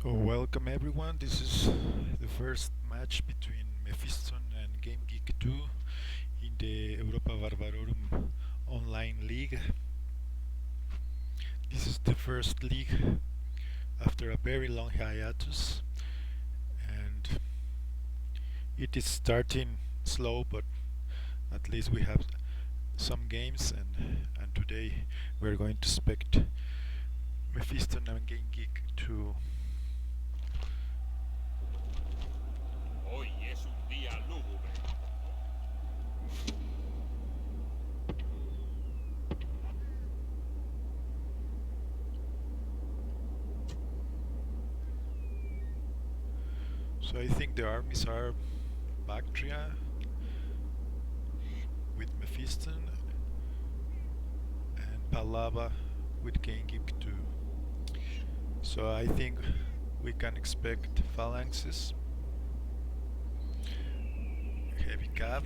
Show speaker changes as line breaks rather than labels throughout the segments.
So welcome everyone. This is the first match between Mephiston and Gamegeek2 in the Europa Barbarorum online league. This is the first league after a very long hiatus, and it is starting slow, but at least we have some games, and today we're going to expect Mephiston and Gamegeek2.
Hoy es un día lúgubre.
So I think the armies are Baktria with Mephiston and Phalava with Gamegeek2. So I think we can expect phalanxes, heavy cav,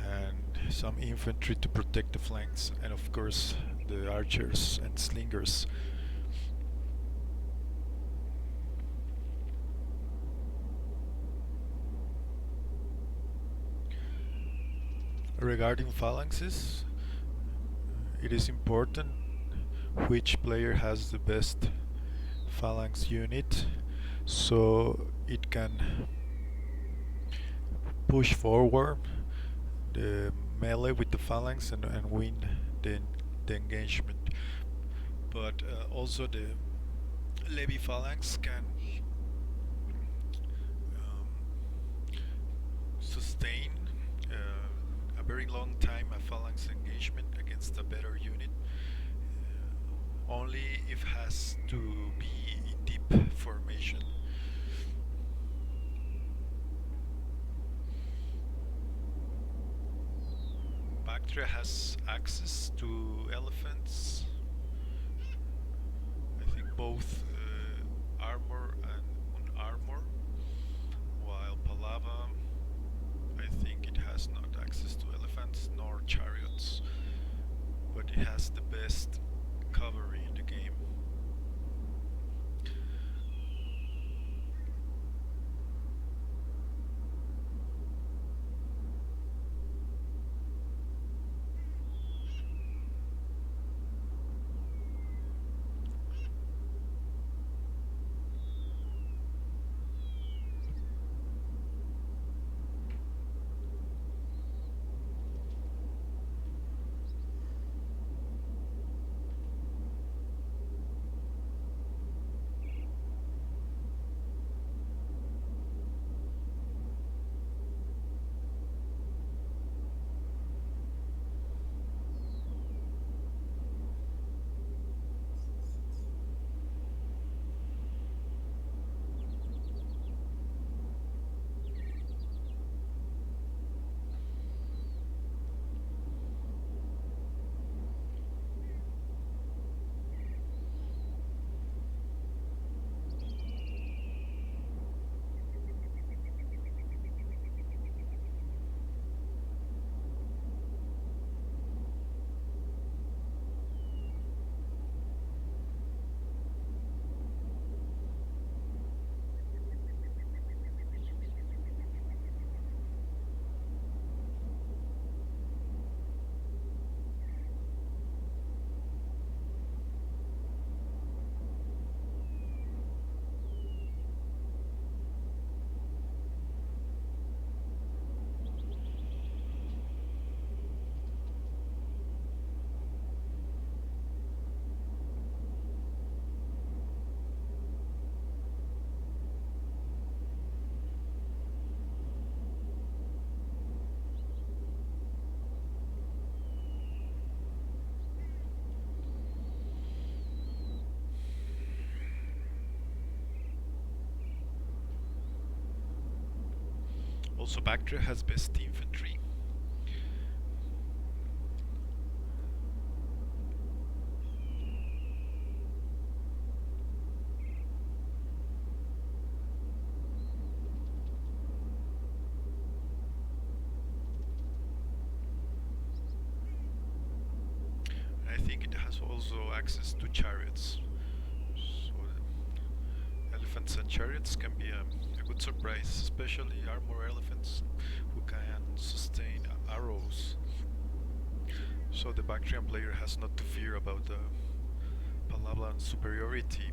and some infantry to protect the flanks, and of course the archers and slingers. Regarding phalanxes, it is important which player has the best phalanx unit, so it can push forward the melee with the phalanx and win the engagement. But also the levy phalanx can um, sustain a very long time a phalanx engagement against a better unit, only if it has to be in deep formation. Baktria has access to elephants, I think both armor and unarmor, while Phalava, I think it has not access to elephants nor chariots, but it has the best cavalry in the game. Also, Bactria has best infantry. I think it has also access to chariots. So elephants and chariots can be a good surprise, especially armor elephants who can sustain arrows. So the Bactrian player has not to fear about the Phalava superiority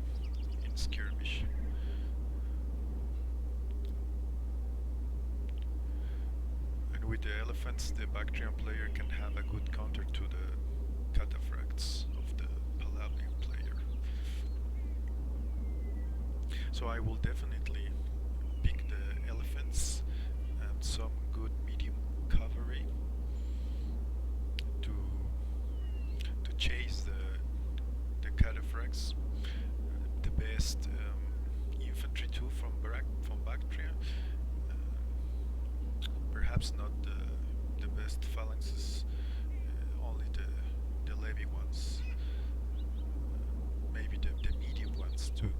in skirmish. And with the elephants, the Bactrian player can have a good counter to the cataphracts of the Palavian player. So I will definitely pick the elephants and some good medium cavalry to chase the cataphracts. The best infantry too from Bactria. Perhaps not the best phalanxes, only the levy ones. Maybe the medium ones too.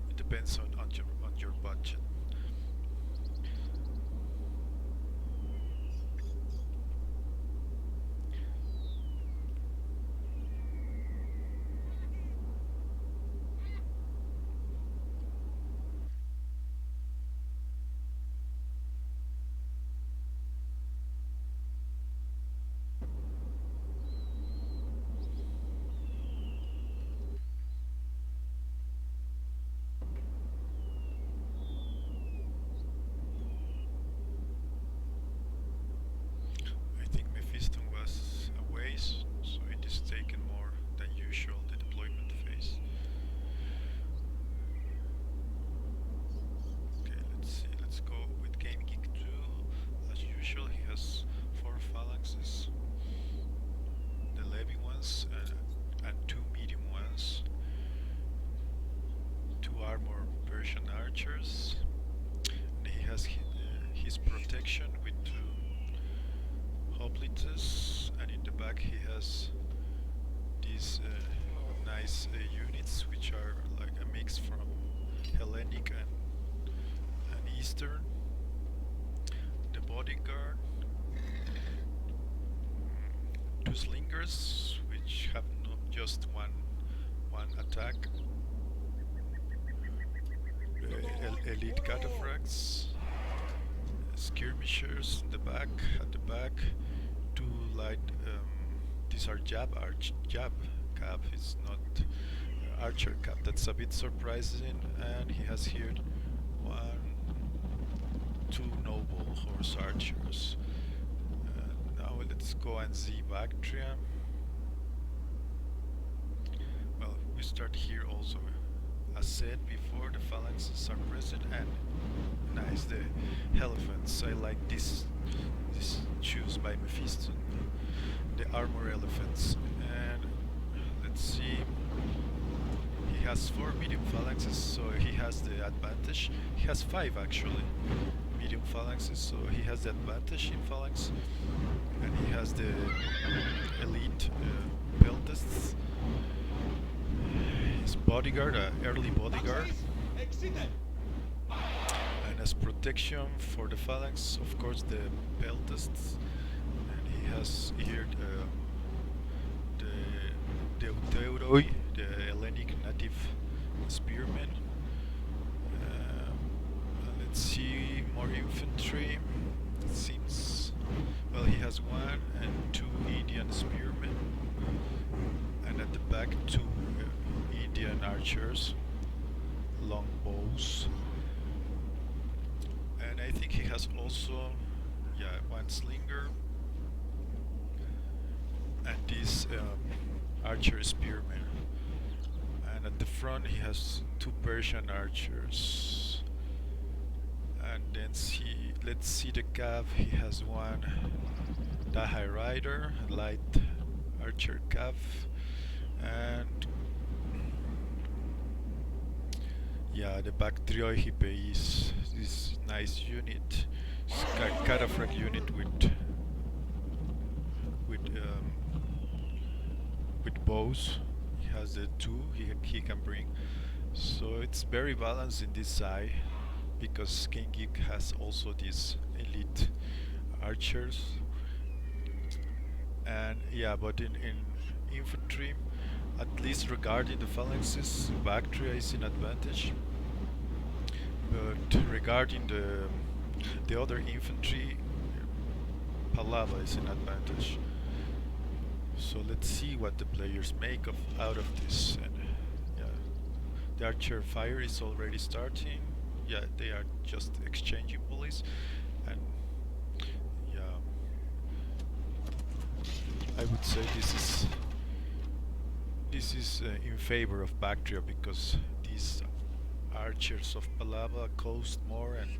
It depends on your budget. I think Mephiston was away, so it is taken more than usual, the deployment phase. Okay, let's go with Gamegeek2. As usual, he has 4 phalanxes, the levy ones and 2 medium ones, 2 armor Persian archers, and he has his protection with 2 hoplites, and in the back he has these nice units which are like a mix from Hellenic and Eastern. The bodyguard, 2 slingers which have not just one attack, elite cataphracts, skirmishers in the back, at the back, 2 light. These are jab cap. It's not archer cap. That's a bit surprising. And he has here 2 noble horse archers. Now let's go and see Baktria. Well, we start here also. As said before, the phalanxes are present, and nice, the elephants. I like this choose by Mephiston, the armor elephants. And let's see, he has 4 medium phalanxes, so he has the advantage. He has 5 actually medium phalanxes, so he has the advantage in phalanx, and he has the elite peltasts. His bodyguard, early bodyguard, and as protection for the phalanx, of course, the peltasts. And he has here the Deuteroi, the Hellenic native spearmen. Let's see, more infantry. It seems, well, he has 1 and 2 Indian spearmen, and at the back 2 Indian archers, long bows. And I think he has also, 1 slinger and this archer spearman. And at the front he has 2 Persian archers. And then let's see the cav. He has 1 Dahai rider, light archer cav, and the Baktria is this nice unit, cataphract unit with bows. He has the 2 he can bring, so it's very balanced in this side, because Gamegeek has also these elite archers. And but in infantry, at least regarding the phalanxes, Baktria is in advantage. But regarding the other infantry, Phalava is an advantage. So let's see what the players make out of this. And yeah, the archer fire is already starting. Yeah, they are just exchanging volleys, and yeah, I would say this is in favor of Baktria, because these archers of Phalava cost more, and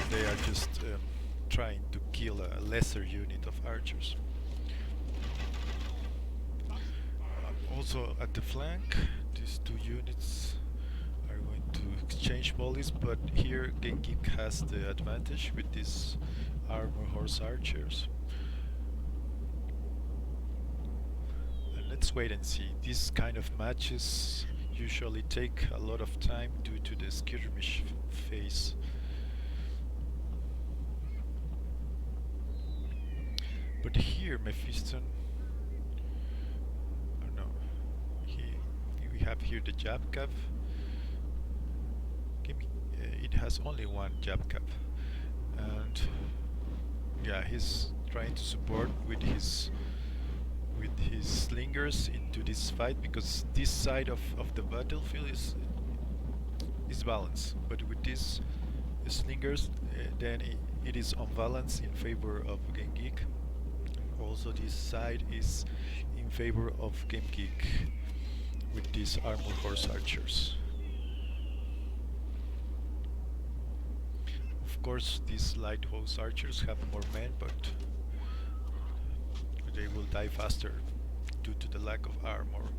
they are just trying to kill a lesser unit of archers. Also at the flank, these two units are going to exchange volleys, but here Gamegeek has the advantage with these armor horse archers. And let's wait and see. These kind of matches usually take a lot of time due to the skirmish phase. But here Mephiston, oh no, we have here the jab cap. It has only one jab cap, and yeah, he's trying to support with his slingers into this fight, because this side of the battlefield is balanced, but with these slingers then it is unbalanced in favor of Gamegeek. Also this side is in favor of Gamegeek with these armor horse archers. Of course these light horse archers have more men, but they will die faster due to the lack of armor.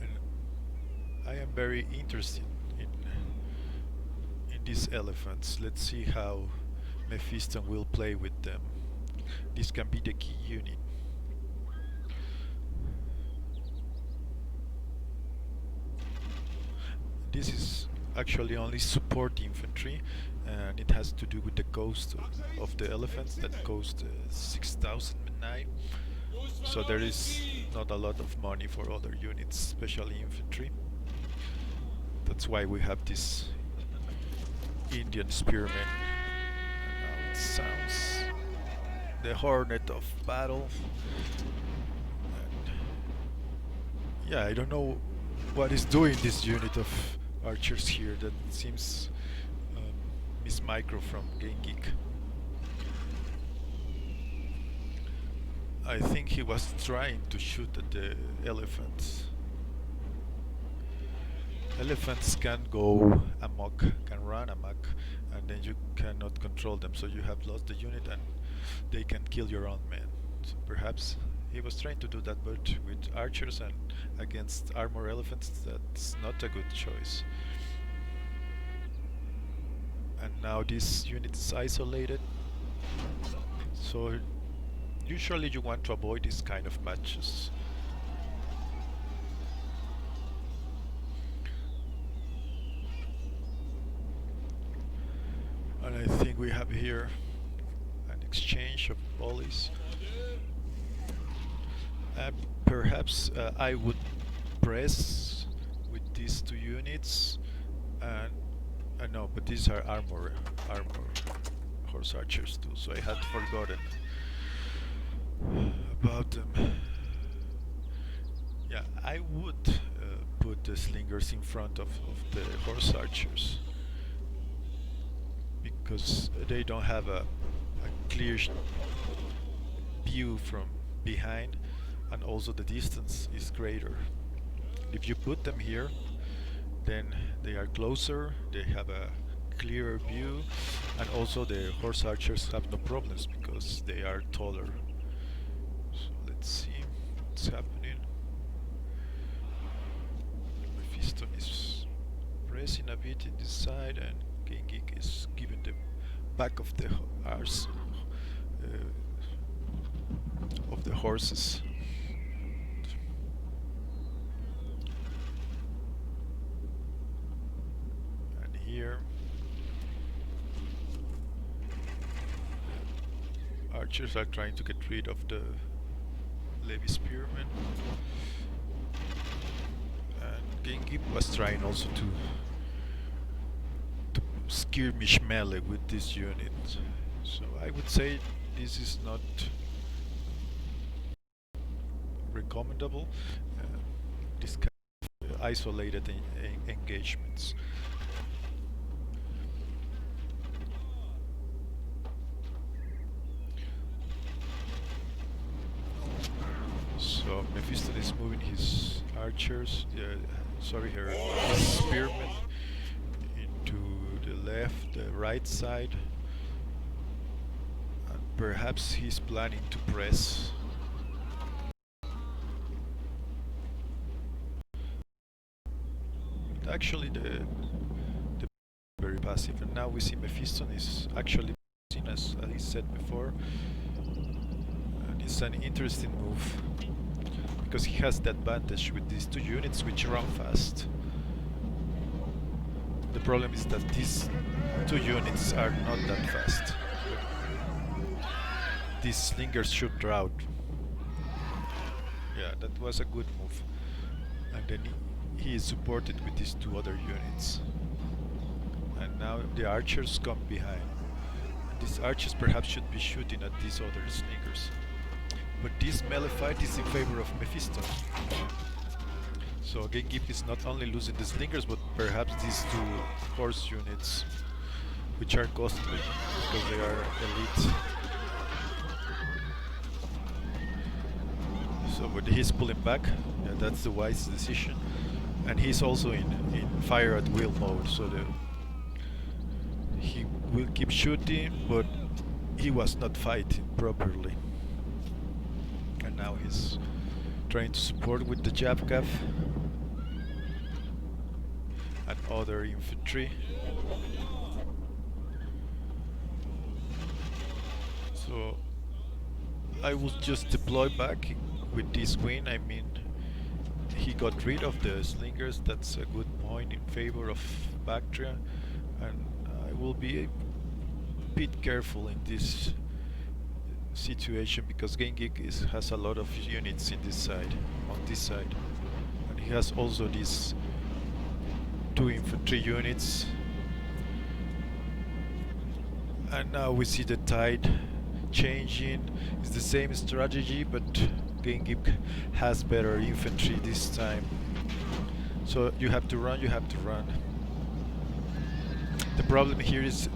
And I am very interested in these elephants. Let's see how Mephiston will play with them. This can be the key unit. This is actually only support infantry, and it has to do with the cost of the elephants that cost 6,000 Menai. So there is not a lot of money for other units, especially infantry. That's why we have this Indian spearman. And now it sounds the hornet of battle. And yeah, I don't know what is doing this unit of archers here. That seems Miss Micro from Gamegeek. I think he was trying to shoot at the elephants. Elephants can go amok, can run amok, and then you cannot control them, so you have lost the unit and they can kill your own men. So perhaps he was trying to do that, but with archers and against armor elephants, that's not a good choice. And now this unit is isolated, so usually you want to avoid this kind of matches. And I think we have here an exchange of volleys. Perhaps I would press with these two units, and no, but these are armor horse archers too, so I had forgotten about them. Yeah, I would put the slingers in front of the horse archers, because they don't have a clear view from behind, and also the distance is greater. If you put them here, then they are closer, they have a clearer view, and also the horse archers have no problems because they are taller. So let's see what's happening. Mephiston is pressing a bit in this side, and Gamegeek is giving the back of the arse of the horses. And here archers are trying to get rid of the Levi spearmen, Gamegeek was trying also to skirmish melee with this unit. So I would say this is not recommendable. This kind of isolated engagements. So Mephiston is moving his archers, his spearmen into the left, the right side, and perhaps he's planning to press. But actually, the very passive, and now we see Mephiston is actually seen as I said before, and it's an interesting move because he has the advantage with these two units which run fast. The problem is that these two units are not that fast. These slingers shoot drought. Yeah, that was a good move. And then he is supported with these two other units. And now the archers come behind. And these archers perhaps should be shooting at these other slingers. But this melee fight is in favor of Mephiston. So Gamegeek is not only losing the slingers, but perhaps these two horse units, which are costly because they are elite. So but he's pulling back, yeah, that's the wise decision. And he's also in fire at will mode, so he will keep shooting, but he was not fighting properly. And now he's trying to support with the Javgav and other infantry. So I will just deploy back with this win. I mean, he got rid of the slingers, that's a good point in favor of Baktria, and I will be a bit careful in this situation because Gamegeek has a lot of units in this side, on this side, and he has also these two infantry units. And now we see the tide changing. It's the same strategy, but Gamegeek has better infantry this time. So you have to run, The problem here is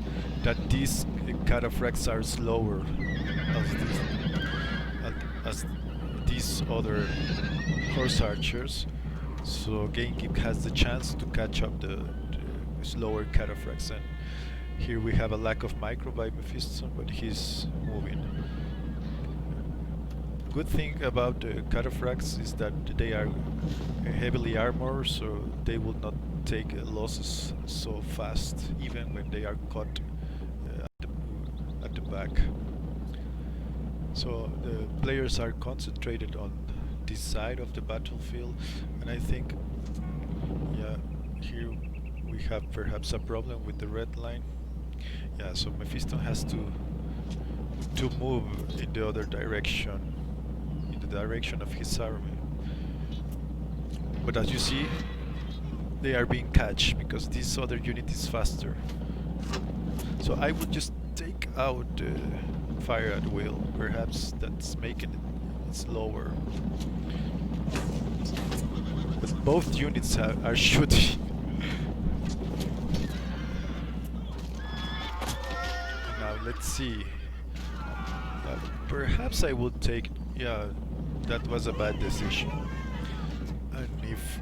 that these cataphracts are slower as these other horse archers. So Gamegeek has the chance to catch up the slower cataphracts, and here we have a lack of micro by Mephiston, but he's moving. Good thing about the cataphracts is that they are heavily armored, so they will not take losses so fast, even when they are caught at the back. So the players are concentrated on this side of the battlefield, and I think, yeah, here we have perhaps a problem with the red line. Yeah, so Mephiston has to move in the other direction, in the direction of his army. But as you see, they are being catched because this other unit is faster. So I would just take out fire at will. Perhaps that's making it slower. But both units are shooting. Now let's see. Perhaps I would take... Yeah, that was a bad decision. And if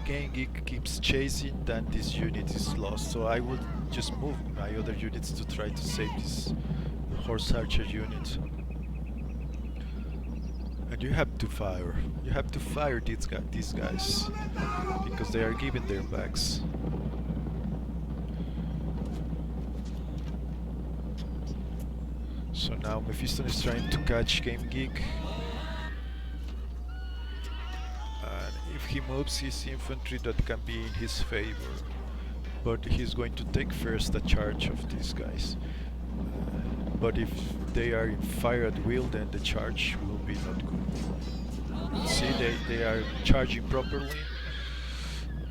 Gamegeek keeps chasing, then this unit is lost. So I would just move my other units to try to save this horse archer unit. And you have to fire. You have to fire these guys because they are giving their backs. So now Mephiston is trying to catch Gamegeek. And if he moves his infantry, that can be in his favor. But he's going to take first a charge of these guys. But if they are in fire at will, then the charge will be not good. See, they are charging properly.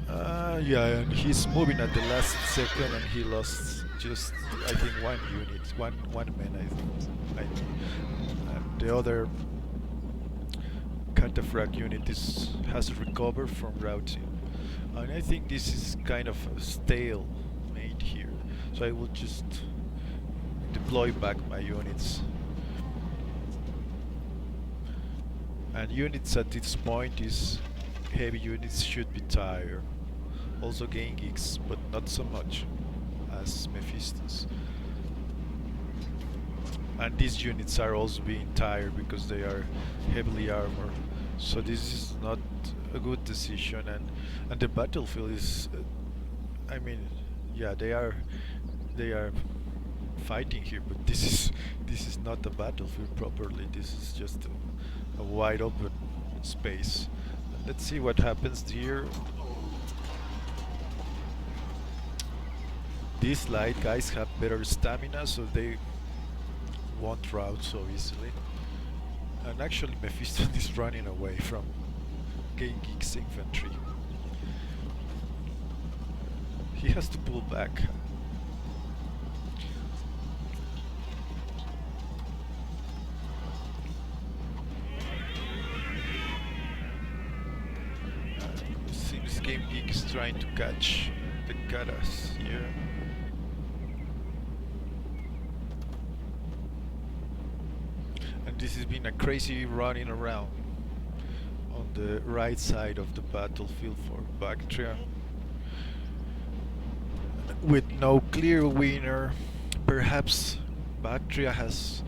Yeah, and he's moving at the last second, and he lost just I think one unit, one man. I think, and the other cataphract unit has recovered from routing, and I think this is kind of a stale made here. So I will just deploy back my units. And units at this point is heavy units should be tired. Also Gamegeeks, but not so much as Mephiston's. And these units are also being tired because they are heavily armored. So this is not a good decision, and the battlefield is I mean, yeah, they are fighting here, but this is not a battlefield properly. This is just a wide open space. Let's see what happens here. These light guys have better stamina, so they won't rout so easily. And actually Mephiston is running away from Gamegeek's infantry. He has to pull back. Seems Gamegeek is trying to catch the Karas here. And this has been a crazy running around on the right side of the battlefield for Baktria, with no clear winner. Perhaps Baktria has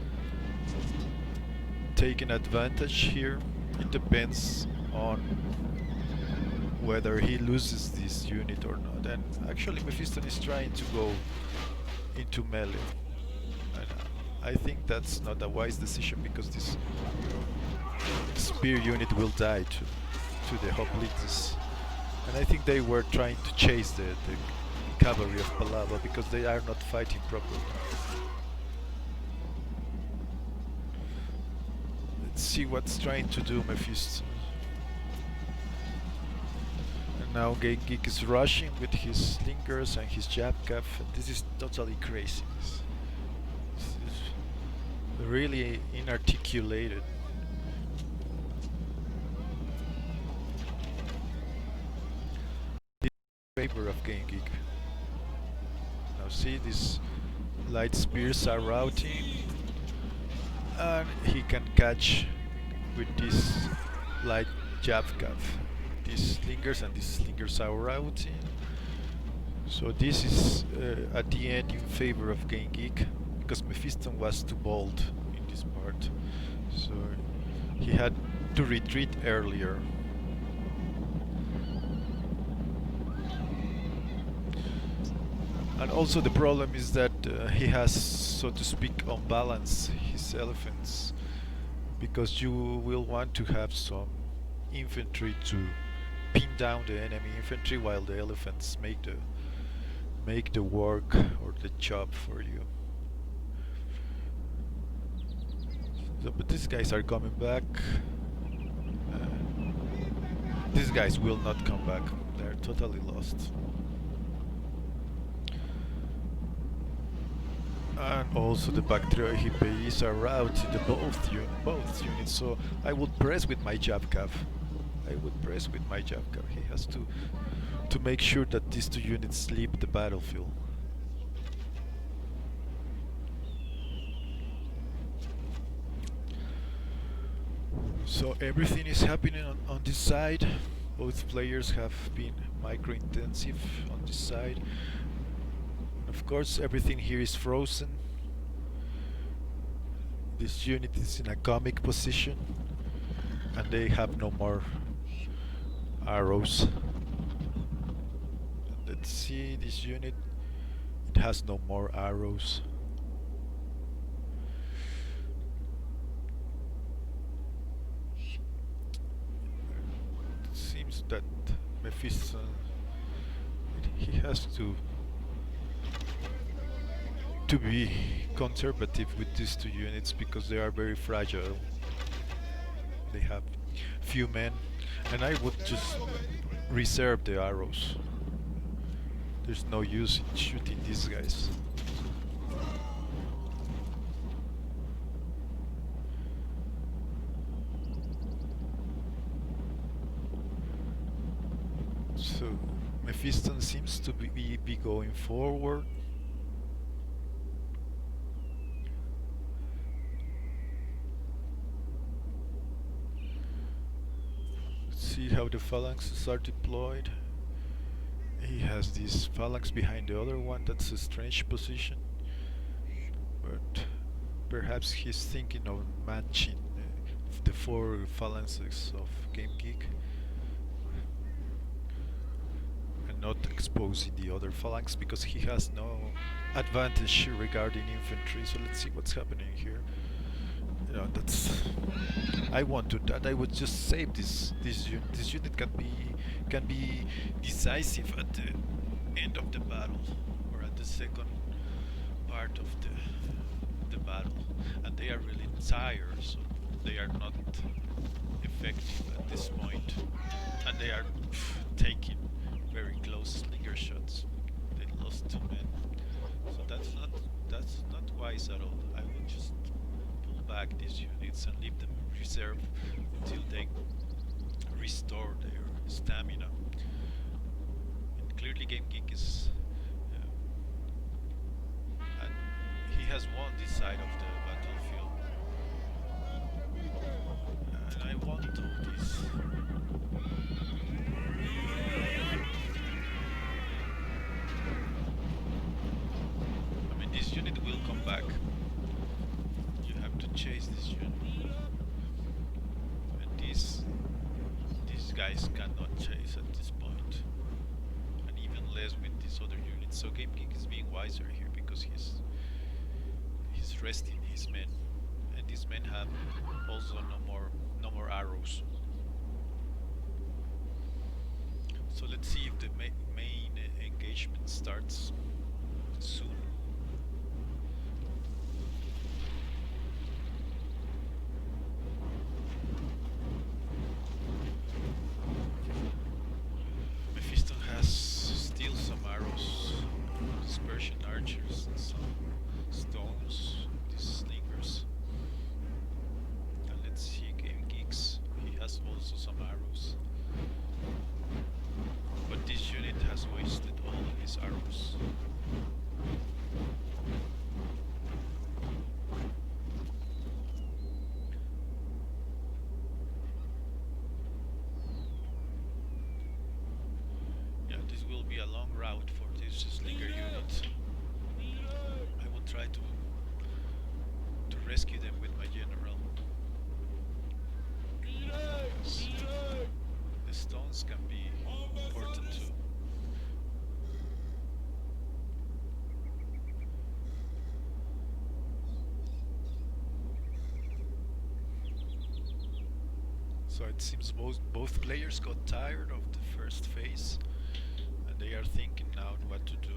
taken advantage here. It depends on whether he loses this unit or not. And actually Mephiston is trying to go into melee. And I think that's not a wise decision, because this spear unit will die to the hoplites. And I think they were trying to chase the cavalry of Phalava because they are not fighting properly. Let's see what's trying to do Mephiston. And now Gamegeek is rushing with his slingers and his Jabcav, and this is totally crazy. This is really inarticulated. This is in favor of Gamegeek. Now see, these light spears are routing, and he can catch with this light Jabcav. These slingers, and these slingers are routing. So this is at the end in favor of Gamegeek, because Mephiston was too bold in this part. So he had to retreat earlier. And also the problem is that he has, so to speak, unbalanced his elephants, because you will want to have some infantry to pin down the enemy infantry while the elephants make the work or the job for you. So, but these guys are coming back. These guys will not come back. They're totally lost. And also the Baktria HPs are routed both units, so I would press with my Jabcav. He has to make sure that these two units leave the battlefield. So everything is happening on this side. Both players have been micro-intensive on this side. Of course, everything here is frozen. This unit is in a comic position, and they have no more arrows. Let's see, this unit, it has no more arrows. It seems that Mephiston, he has to be conservative with these two units because they are very fragile. They have few men, and I would just reserve the arrows. There's no use in shooting these guys. So Mephiston seems to be going forward. Let's see how the phalanxes are deployed. He has this phalanx behind the other one. That's a strange position, but perhaps he's thinking of matching the 4 phalanxes of Gamegeek and not exposing the other phalanx because he has no advantage regarding infantry. So let's see what's happening here. You know, that's I want to that I would just save this unit. This unit can be decisive at the end of the battle or at the second part of the battle, and they are really tired, so they are not effective at this point, and they are taking very close slinger shots. They lost 2 men, so that's not wise at all. I would just pull back these units and leave them in reserve until they restore their stamina. And clearly Gamegeek is and he has won this side of the battlefield, and I want all this. I mean, this unit will come back. You have to chase this unit, and these guys cannot chase at this point, and even less with these other units. So Gamegeek is being wiser here because he's resting his men, and these men have also no more arrows. So let's see if the main engagement starts soon. Mephiston has still some arrows, dispersion archers, and some stones, these slingers. And let's see, Gamegeeks, he has also some arrows. But this unit has wasted all of his arrows. Yeah, this will be a long route for this slinger unit. I will try to rescue them with my general. The stones can be important too. So it seems both players got tired of the first phase, and they are thinking now what to do.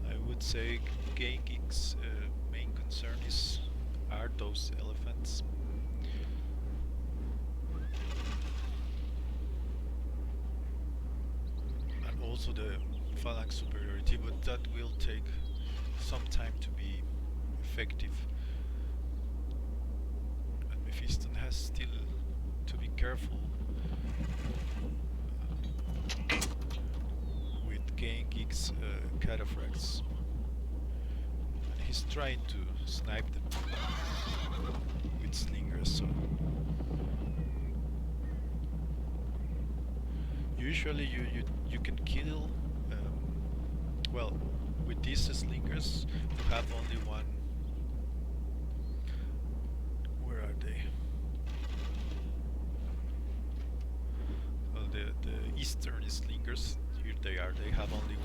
I would say Gamegeek's main concern are those elephants. And also the phalanx superiority, but that will take some time to be effective. And Mephiston has still to be careful with Gamegeek's cataphracts. And he's trying to snipe them with slingers. So usually you can kill. Well, with these slingers, you have only one. Where are they? Well, the eastern slingers, here they are. They have only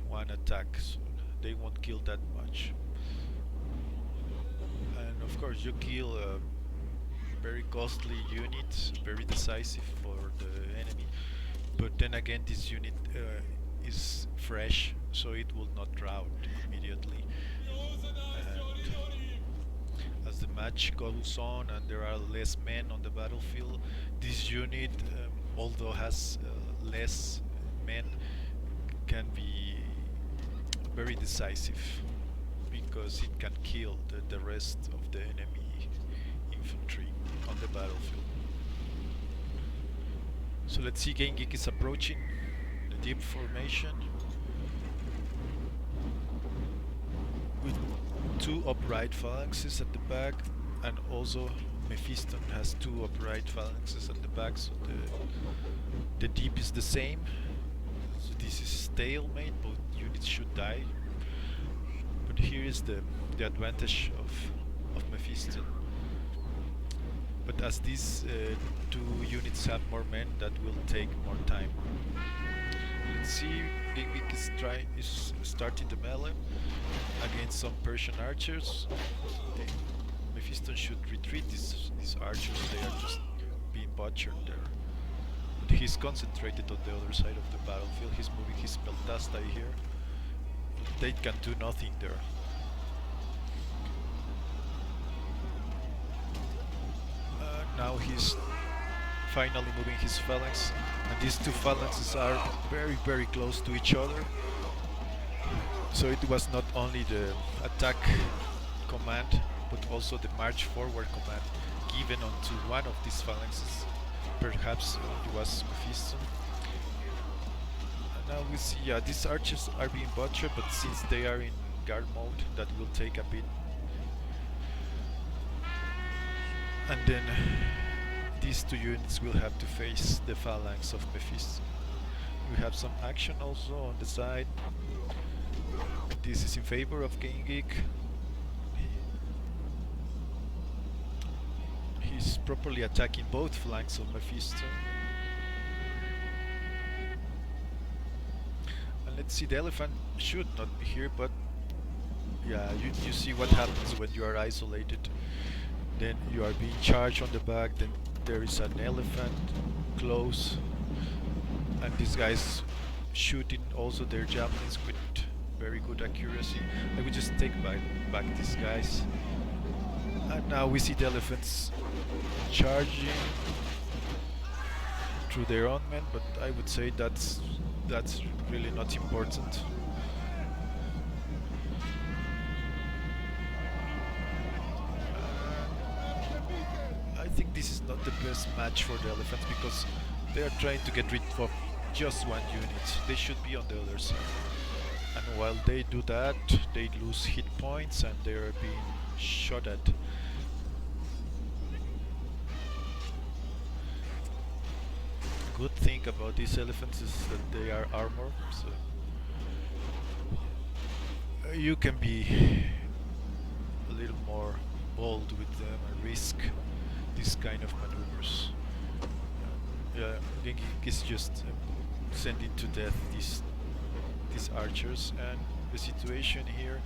one attack, so they won't kill that much. And of course, you kill a very costly unit, very decisive for the enemy. But then again, this unit is fresh, so it will not rout immediately. And as the match goes on and there are less men on the battlefield, this unit, although has less men, can be very decisive because it can kill the rest of the enemy infantry on the battlefield. So let's see, Gamegeek is approaching the deep formation with two upright phalanxes at the back, and also Mephiston has two upright phalanxes at the back, so the deep is the same. So this is stalemate, both units should die. But here is the advantage of Mephiston. But as these two units have more men, that will take more time. Let's see, Gamegeek is starting the melee against some Persian archers. Mephiston should retreat these archers, they are just being butchered there. But he's concentrated on the other side of the battlefield, he's moving his Peltastai here. But they can do nothing there. Now he's finally moving his phalanx, and these two phalanxes are very close to each other. So it was not only the attack command, but also the march forward command given onto one of these phalanxes. Perhaps it was Mephiston. And now we see, these archers are being butchered, but since they are in guard mode, that will take a bit. And then these two units will have to face the phalanx of Mephiston. We have some action also on the side. This is in favor of Gamegeek. He's properly attacking both flanks of Mephiston. And let's see, the elephant should not be here, but yeah, you see what happens when you are isolated. Then you are being charged on the back, then there is an elephant close, and these guys shooting also their javelins with very good accuracy. I would just take back these guys. And now we see the elephants charging through their own men, but I would say that's really not important. I think this is not the best match for the elephants because they are trying to get rid of just one unit. They should be on the other side. And while they do that, they lose hit points and they are being shot at. Good thing about these elephants is that they are armored, so you can be a little more bold with them and risk this kind of maneuvers. Yeah, Gamegeek is just sending to death these archers, and the situation here,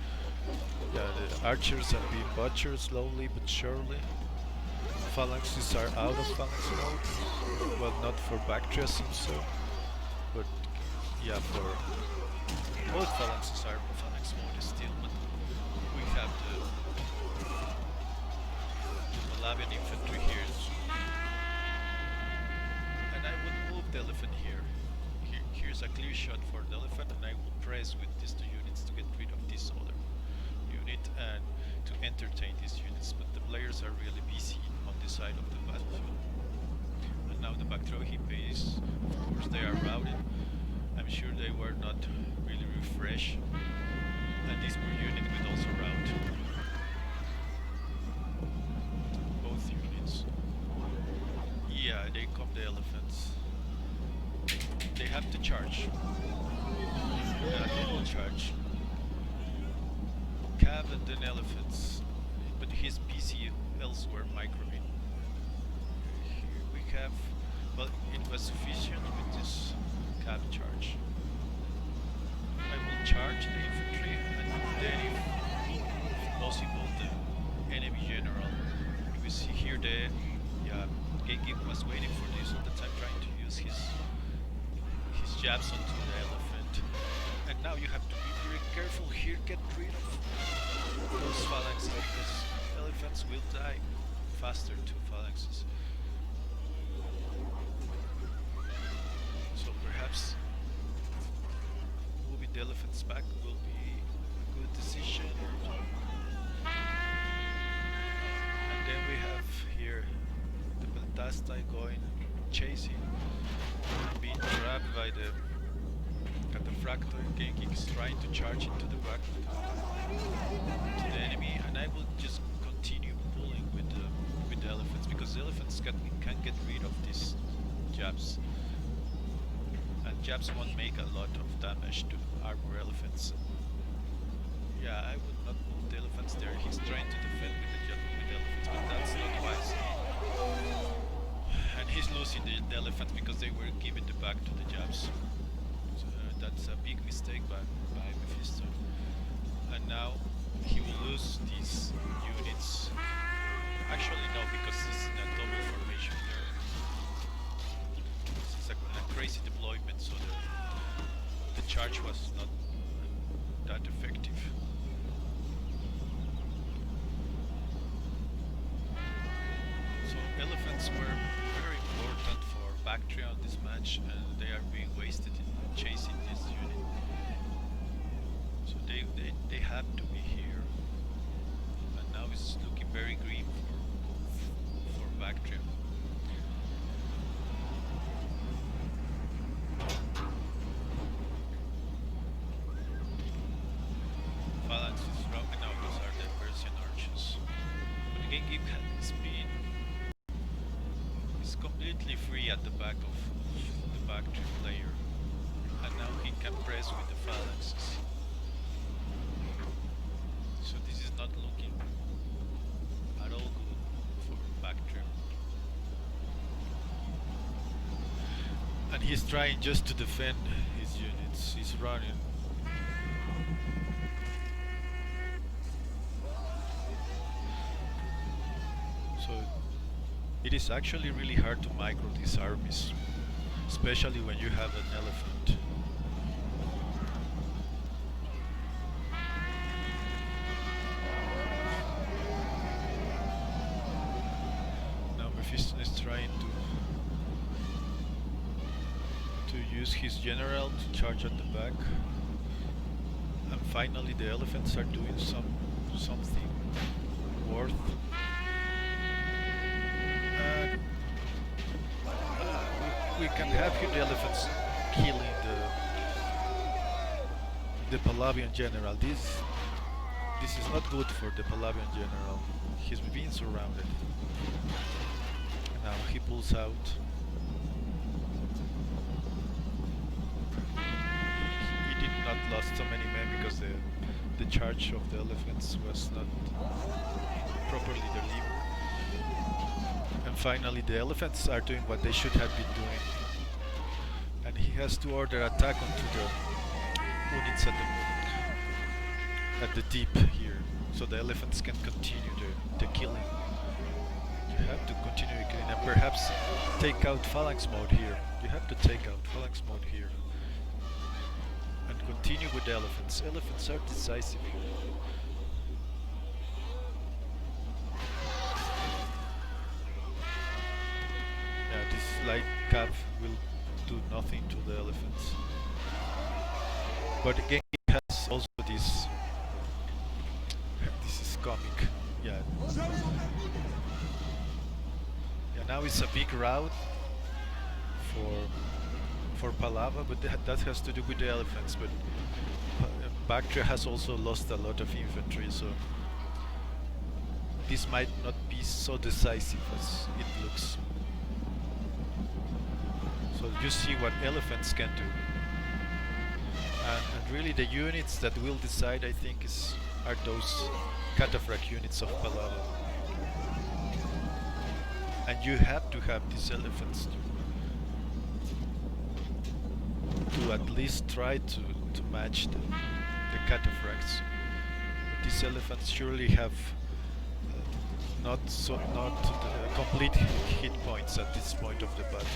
yeah, the archers are being butchered slowly but surely. Phalanxes are out of phalanx mode. Well, not for Baktria seems so, but yeah, for both phalanxes are phalanx mode still, but we have the Phalavian infantry here. And I would move the elephant here. Here's a clear shot for the elephant, and I will press with these two units to get rid of this other unit and to entertain these units, but the players are really busy on this side of the battlefield. And now the Baktria base, of course they are routed. I'm sure they were not really refreshed, and this poor unit will also rout. Both units. Yeah, they come the elephants. They have to charge. Yeah, they will charge. Cav and then elephants, but he's busy elsewhere microing. Here we have, well, it was sufficient with this cav charge. I will charge the infantry, and then if possible the enemy general. We see here the Gamegeek was waiting for this all the time, trying to use his jabs onto the elephant. And now you have to be very careful here, get rid of those phalanxes because elephants will die faster to phalanxes. So perhaps moving the elephants back will be a good decision. And then we have here the Beltasti going chasing and being trapped by the Cataphractor. Gamegeek is trying to charge into the back to the enemy, and I will just continue pulling with the elephants, because the elephants can get rid of these jabs, and jabs won't make a lot of damage to armor elephants. Yeah, I would not move the elephants there. He's trying to defend with the elephants, but that's not wise. And he's losing the elephants because they were giving the back to the jabs. So that's a big mistake by Mephiston. And now he will lose these units. Actually no, because this is a double formation there. This is a crazy deployment, so the charge was not that effective. So elephants were very important for Baktria on this match, and they are being wasted in chasing this unit. So they have to be here, and now it's looking very green for Baktria. Phalanx is rounding out. Those are the Persian archers. But the Gamegeek has been completely free at the back of the Baktria player, and now he can press with the phalanxes. So this is not looking at all good for Baktria. And he's trying just to defend his units. He's running. So it is actually really hard to micro these armies, especially when you have an elephant. Now Mephiston is trying to use his general to charge at the back, and finally the elephants are doing something worth. We can have here the elephants killing the Palavian general. This is not good for the Palavian general. He's being surrounded. And now he pulls out. He did not lose so many men because the charge of the elephants was not properly delivered. And finally the elephants are doing what they should have been doing, and he has to order attack onto the units at the deep here, so the elephants can continue the killing. You have to continue killing and perhaps take out phalanx mode here. You have to take out phalanx mode here and continue with the elephants. Elephants are decisive here. This light cap will do nothing to the elephants. But again, it has also this. This is comic. Yeah. Yeah. Now it's a big rout for Phalava, but that has to do with the elephants. But Baktria has also lost a lot of infantry, so this might not be so decisive as it looks. So you see what elephants can do, and really the units that will decide, I think, are those cataphract units of Phalava. And you have to have these elephants to at least try to match the cataphracts. But these elephants surely have not complete hit points at this point of the battle.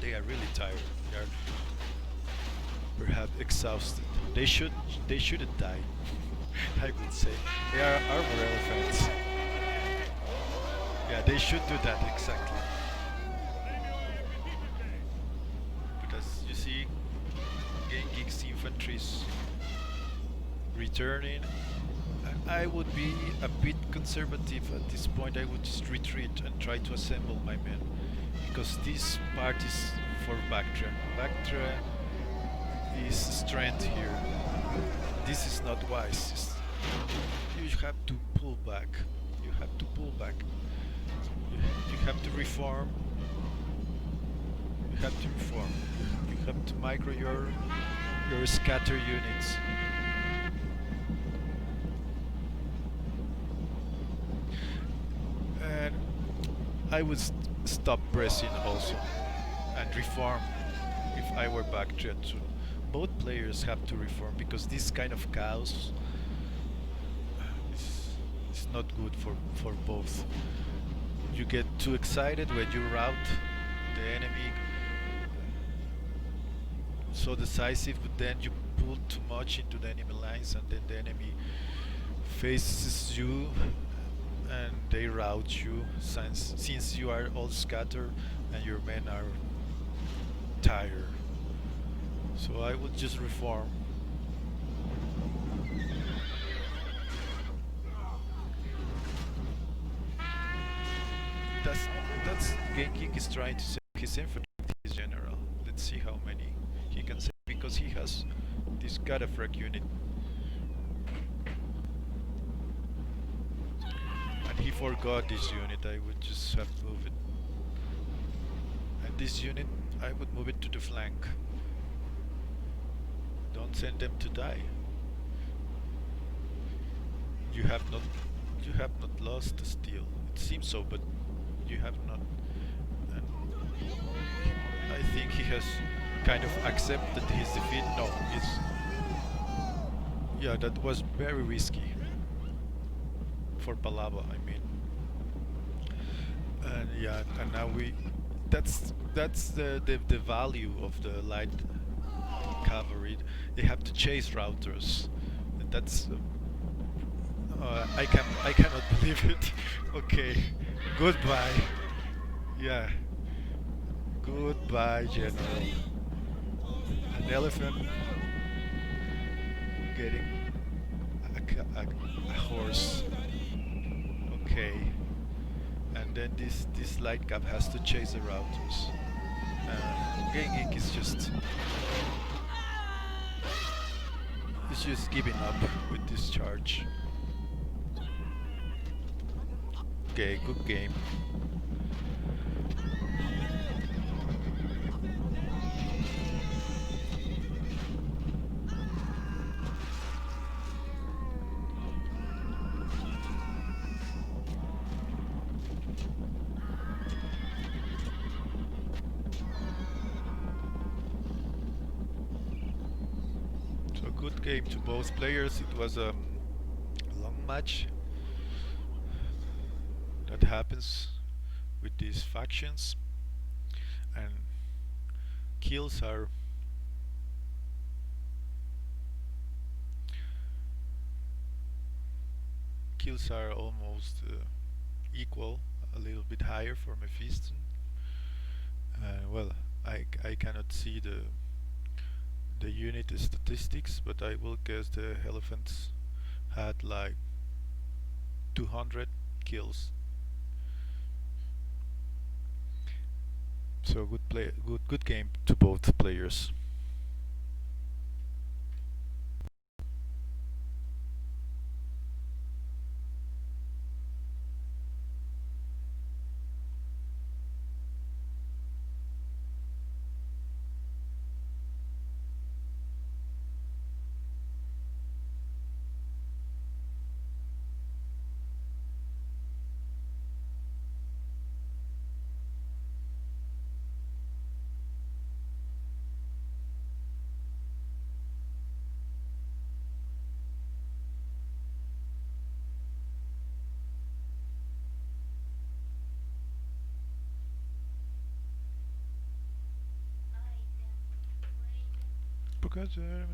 They are really tired. They are perhaps exhausted. They shouldn't die. I would say they are armor elephants. Yeah, they should do that exactly. But as you see, Gamegeek's infantry is returning. I would be a bit conservative at this point. I would just retreat and try to assemble my men, because this part is for Baktria. Baktria is strength here. This is not wise. You have to pull back. You have to pull back. You have to reform. You have to reform. You have to micro your scatter units. And I would stop pressing also and reform if I were Baktria too. Both players have to reform, because this kind of chaos is not good for both. You get too excited when you rout the enemy, so decisive, but then you pull too much into the enemy lines, and then the enemy faces you and they rout you, since you are all scattered and your men are tired. So I would just reform. That's that's Gamegeek is trying to save his infantry, his general. Let's see how many he can save, because he has this Cataphrag unit. And he forgot this unit. I would just have moved it. And this unit, I would move it to the flank. Don't send them to die. You have not lost the steel. It seems so, but you have not. And I think he has kind of accepted his defeat. No, it's, yeah, that was very risky for Phalava, I mean. And yeah, and now that's the value of the light cavalry. They have to chase routers, and that's I cannot believe it. Okay, goodbye. Yeah, goodbye, General. An elephant getting a horse. Okay, and then this light cap has to chase the routers. Gamegeek is just giving up with this charge. Okay, good game. So good game to both players. It was a long match. That happens with these factions, and kills are almost equal, a little bit higher for Mephiston. Well, I cannot see the unit statistics, but I will guess the elephants had like 200 kills. So good game to both players. Pokażę.